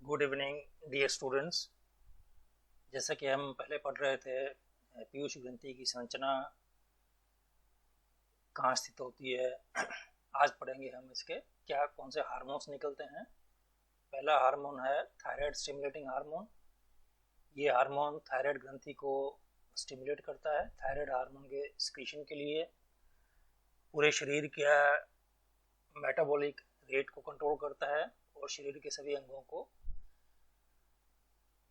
Good evening dear students. जैसा कि हम पहले पढ़ रहे थे पीयूष ग्रंथि की संरचना कहाँ स्थित होती है। आज पढ़ेंगे हम इसके कौन से हार्मोन्स निकलते हैं। पहला हार्मोन है थायराइड स्टिमुलेटिंग हार्मोन। ये हार्मोन थायराइड ग्रंथि को स्टिमुलेट करता है। थायराइड हार्मोन के सिक्रीशन के लिए पूरे शरीर का मेटाबॉलिक रेट को कंट्रोल करता है और शरीर के सभी अंगों को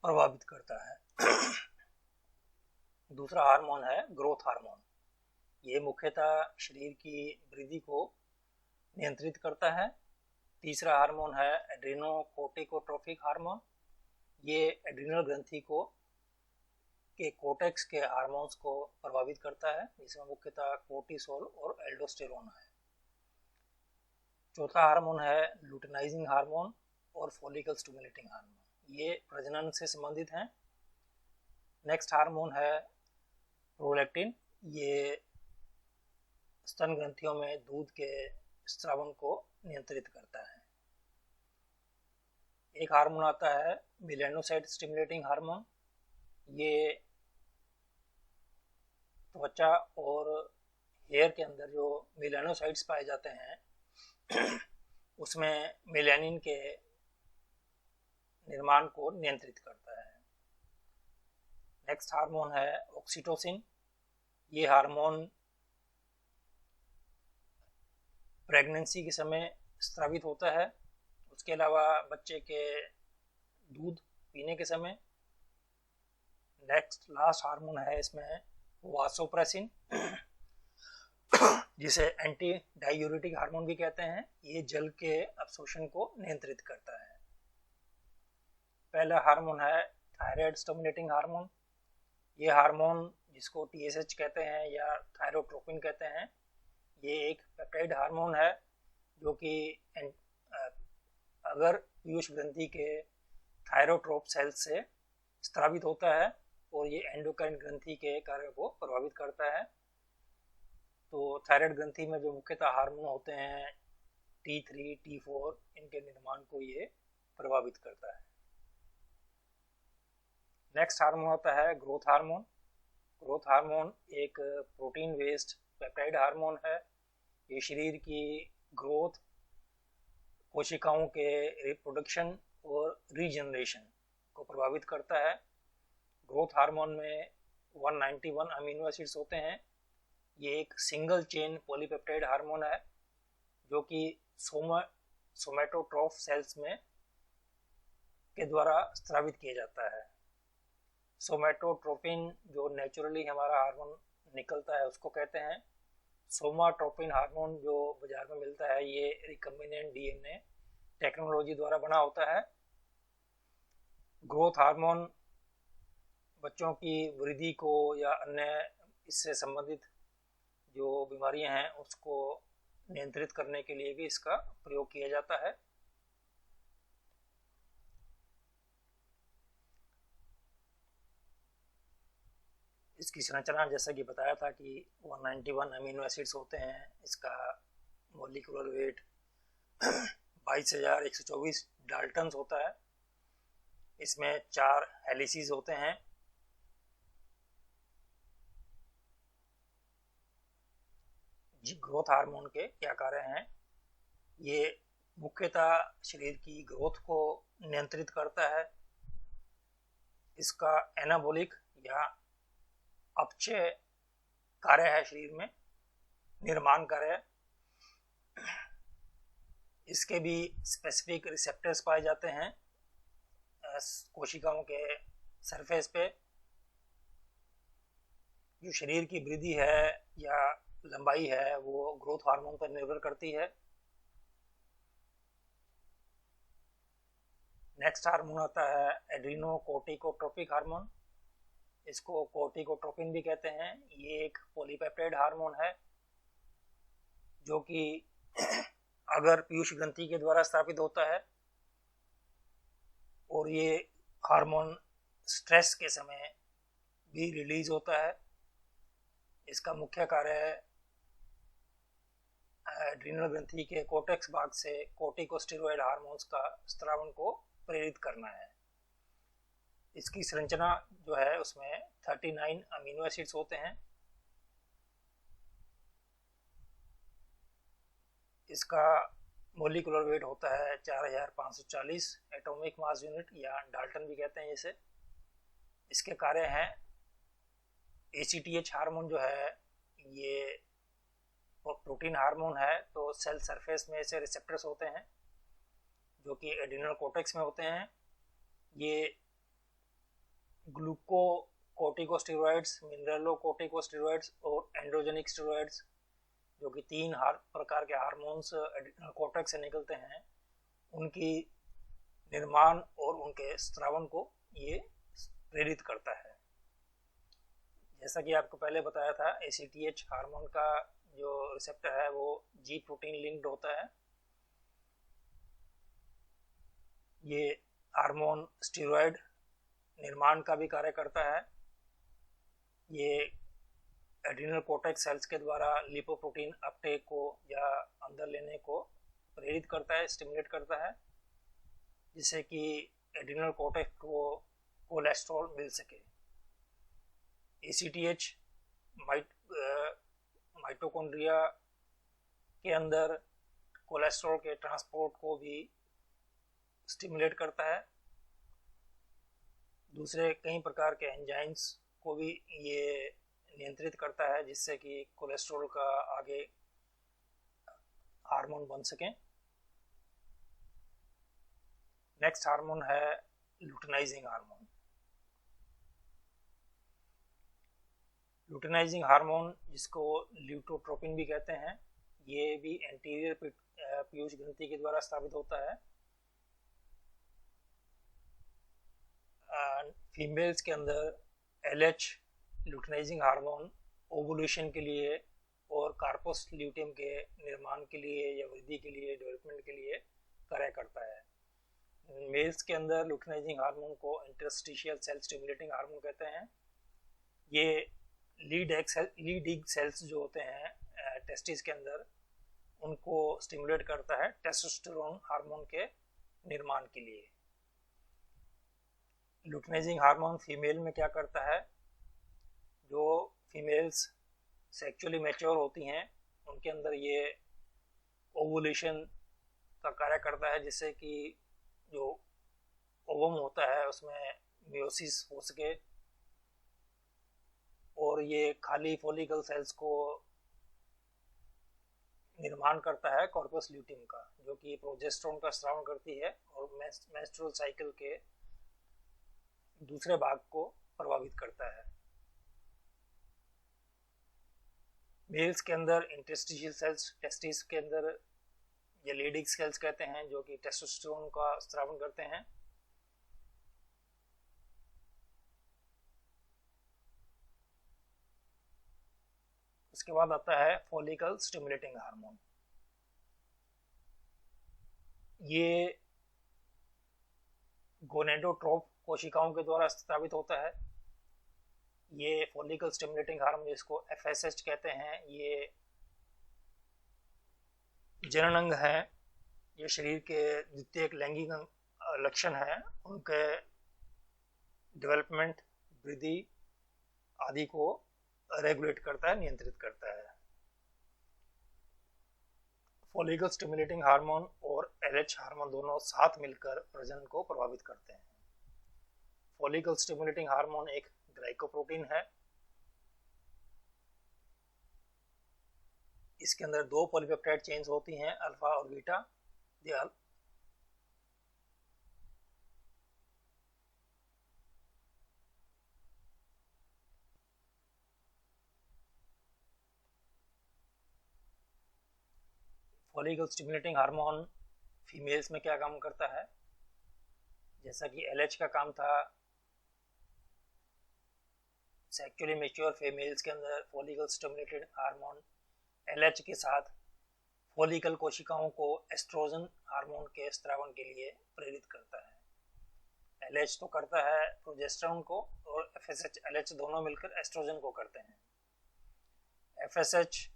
प्रभावित करता है। दूसरा हार्मोन है ग्रोथ हार्मोन। ये मुख्यतः शरीर की वृद्धि को नियंत्रित करता है। तीसरा हार्मोन है एड्रेनोकोर्टिकोट्रोफिक हार्मोन। ये एड्रीनल ग्रंथि को के कोर्टेक्स के हार्मोन्स को प्रभावित करता है, जिसमें मुख्यतः कोर्टिसोल और एल्डोस्टेरोन है। चौथा हार्मोन है लुटेनाइजिंग हार्मोन और फॉलिकल स्टिमुलेटिंग हार्मोन। ये प्रजनन से संबंधित हैं। नेक्स्ट हार्मोन है प्रोलैक्टिन। ये स्तन ग्रंथियों में दूध के स्रावन को नियंत्रित करता है। एक हार्मोन आता है मेलानोसाइट स्टिमुलेटिंग हार्मोन। ये त्वचा और हेयर के अंदर जो मेलानोसाइट्स पाए जाते हैं उसमें मेलानिन के निर्माण को नियंत्रित करता है। नेक्स्ट हार्मोन है ऑक्सीटोसिन। ये हार्मोन प्रेगनेंसी के समय स्रावित होता है। उसके अलावा बच्चे के दूध पीने के समय। नेक्स्ट लास्ट हार्मोन है इसमें वासोप्रेसिन, जिसे एंटी डायूरेटिक हार्मोन भी कहते हैं। ये जल के अब्सॉर्प्शन को नियंत्रित करता है। पहला हार्मोन है थायराइड स्टिमुलेटिंग हार्मोन। ये हार्मोन जिसको TSH कहते हैं या थायरोट्रोपिन कहते हैं, ये एक पेप्टाइड हार्मोन है जो कि अगर पीयूष ग्रंथि के थायरोट्रोप सेल से स्रावित होता है और ये एंडोक्राइन ग्रंथि के कार्य को प्रभावित करता है। तो थायराइड ग्रंथि में जो मुख्यतः हार्मोन होते हैं T3, T4, इनके निर्माण को ये प्रभावित करता है। नेक्स्ट हार्मोन होता है ग्रोथ हार्मोन। ग्रोथ हार्मोन एक प्रोटीन बेस्ड पेप्टाइड हार्मोन है। ये शरीर की ग्रोथ, कोशिकाओं के रिप्रोडक्शन और रीजनरेशन को प्रभावित करता है। ग्रोथ हार्मोन में 191 अमीनो एसिड्स होते हैं। ये एक सिंगल चेन पॉलीपेप्टाइड हार्मोन है जो कि सोमैटोट्रोफ सेल्स में के द्वारा स्रावित किया जाता है। सोमैटोट्रोपिन जो नेचुरली हमारा हार्मोन निकलता है उसको कहते हैं। सोमाट्रोपिन हार्मोन जो बाजार में मिलता है ये रिकम्बिनेंट DNA टेक्नोलॉजी द्वारा बना होता है। ग्रोथ हार्मोन बच्चों की वृद्धि को या अन्य इससे संबंधित जो बीमारियां हैं उसको नियंत्रित करने के लिए भी इसका प्रयोग किया जाता है। इसकी संरचना जैसा कि बताया था कि 191 अमीनो एसिड्स होते हैं। इसका मॉलिक्यूलर वेट 22,124 डाल्टन्स होता है। इसमें 4 हेलिसेस होते हैं। ग्रोथ हार्मोन के क्या कार्य हैं? ये मुख्यतः शरीर की ग्रोथ को नियंत्रित करता है। इसका एनाबॉलिक या अपचय कार्य है, शरीर में निर्माण कार्य। इसके भी स्पेसिफिक रिसेप्टर्स पाए जाते हैं कोशिकाओं के सरफेस पे। जो शरीर की वृद्धि है या लंबाई है वो ग्रोथ हार्मोन पर निर्भर करती है। नेक्स्ट हार्मोन आता है एड्रेनोकोर्टिकोट्रोपिक हार्मोन। इसको कोर्टिकोट्रोपिन भी कहते हैं। ये एक पॉलीपेप्टाइड हार्मोन है जो कि अगर पीयूष ग्रंथि के द्वारा स्थापित होता है और ये हार्मोन स्ट्रेस के समय भी रिलीज होता है। इसका मुख्य कार्य है एड्रीनल ग्रंथि के कोर्टेक्स भाग से कोर्टिकोस्टेरॉइड हार्मोन्स का स्रावन को प्रेरित करना है। इसकी संरचना जो है उसमें 39 अमीनो एसिड्स होते हैं। इसका मोलिकुलर वेट होता है 4540 एटॉमिक मास यूनिट, या डाल्टन भी कहते हैं इसे। इसके कार्य हैं, ACTH हार्मोन जो है ये प्रोटीन हार्मोन है, तो सेल सरफेस में ऐसे रिसेप्टर्स होते हैं जो कि एड्रिनल कोर्टेक्स में होते हैं। ये ग्लूकोकोर्टिकोस्टेरॉइड्स, मिनरलोकोर्टिकोस्टेरॉइड्स और एंड्रोजेनिक स्टेरॉइड्स, जो कि 3 प्रकार के हार्मोन्स एड्रिनल कोर्टेक्स से निकलते हैं, उनकी निर्माण और उनके स्रावन को ये प्रेरित करता है। जैसा कि आपको पहले बताया था, ACTH हार्मोन का जो रिसेप्टर है वो G प्रोटीन लिंक्ड होता है। ये हार्मोन स्टेरॉइड निर्माण का भी कार्य करता है। ये एड्रिनल कोर्टेक्स सेल्स के द्वारा लिपोप्रोटीन अपटेक को या अंदर लेने को प्रेरित करता है, स्टिमुलेट करता है, जिससे कि एड्रिनल कोर्टेक्स को कोलेस्ट्रॉल मिल सके। ACTH माइटोकॉन्ड्रिया के अंदर कोलेस्ट्रॉल के ट्रांसपोर्ट को भी स्टिमुलेट करता है। दूसरे कई प्रकार के एंजाइम्स को भी ये नियंत्रित करता है, जिससे कि कोलेस्ट्रॉल का आगे हार्मोन बन सके। नेक्स्ट हार्मोन है लुटेनाइजिंग हार्मोन। लुटेनाइजिंग हार्मोन, जिसको ल्यूटोट्रोपिन भी कहते हैं, ये भी एंटीरियर पीयूष ग्रंथि के द्वारा स्थापित होता है। फीमेल्स के अंदर LH लुटेनाइजिंग हार्मोन ओवुलेशन के लिए और कार्पस ल्यूटियम के निर्माण के लिए या वृद्धि के लिए, डेवलपमेंट के लिए कार्य करता है। मेल्स के अंदर लुटेनाइजिंग हार्मोन को इंटरस्टिशियल सेल स्टिमुलेटिंग हार्मोन कहते हैं। ये लीड एग सेल्स जो होते हैं टेस्टिस के अंदर, उनको स्टिमुलेट करता है टेस्टोस्टेरोन हार्मोन के निर्माण के लिए। लुटेनाइजिंग हार्मोन फीमेल में क्या करता है, जो फीमेल्स सेक्सुअली मैच्योर होती हैं उनके अंदर ये ओवुलेशन का कार्य करता है, जिससे कि जो ओवम होता है उसमें मियोसिस हो सके, और ये खाली फॉलिकल सेल्स को निर्माण करता है कॉर्पस ल्यूटियम का, जो कि प्रोजेस्टेरोन का स्राव करती है और मेंस्ट्रुअल साइकिल के दूसरे भाग को प्रभावित करता है। मेल्स के अंदर इंटरस्टिशियल सेल्स टेस्टिस के अंदर ये लीडिंग सेल्स कहते हैं, जो कि टेस्टोस्टेरोन का स्रावन करते हैं। उसके बाद आता है फॉलिकल स्टिमुलेटिंग हार्मोन। ये गोनेडोट्रोप कोशिकाओं के द्वारा स्थापित होता है। ये फॉलिकल स्टिमुलेटिंग हार्मोन, जिसको FSH कहते हैं, ये जनन अंग है। ये शरीर के द्वितीयक लैंगिक लक्षण है, उनके डेवलपमेंट, वृद्धि आदि को रेगुलेट करता है, नियंत्रित करता है। फॉलिकल स्टिमुलेटिंग हार्मोन और LH हार्मोन दोनों साथ मिलकर प्रजनन को प्रभावित करते हैं। फॉलिकल स्टिमुलेटिंग हार्मोन एक ग्लाइकोप्रोटीन है। इसके अंदर 2 पॉलीपेप्टाइड चेन्स होती हैं, अल्फा और beta. Follicle stimulating hormone females में क्या काम करता है, जैसा कि LH का काम था, सेक्सुअली मैच्योर फीमेल्स के अंदर फॉलिकल स्टिमुलेटेड हार्मोन LH के साथ फॉलिकल कोशिकाओं को एस्ट्रोजन हार्मोन के स्रावन के लिए प्रेरित करता है। LH तो करता है प्रोजेस्टेरोन को, और FSH LH दोनों मिलकर एस्ट्रोजन को करते हैं। FSH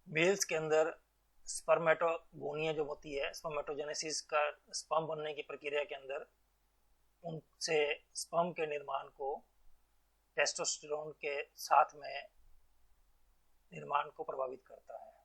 मेल्स के अंदर स्पर्मेटोगोनिया जो होती है, स्पर्मेटोजेनेसिस का स्पर्म बनने की प्रक्रिया के अंदर उनसे स्पर्म के निर्माण को टेस्टोस्टेरोन के साथ में निर्माण को प्रभावित करता है।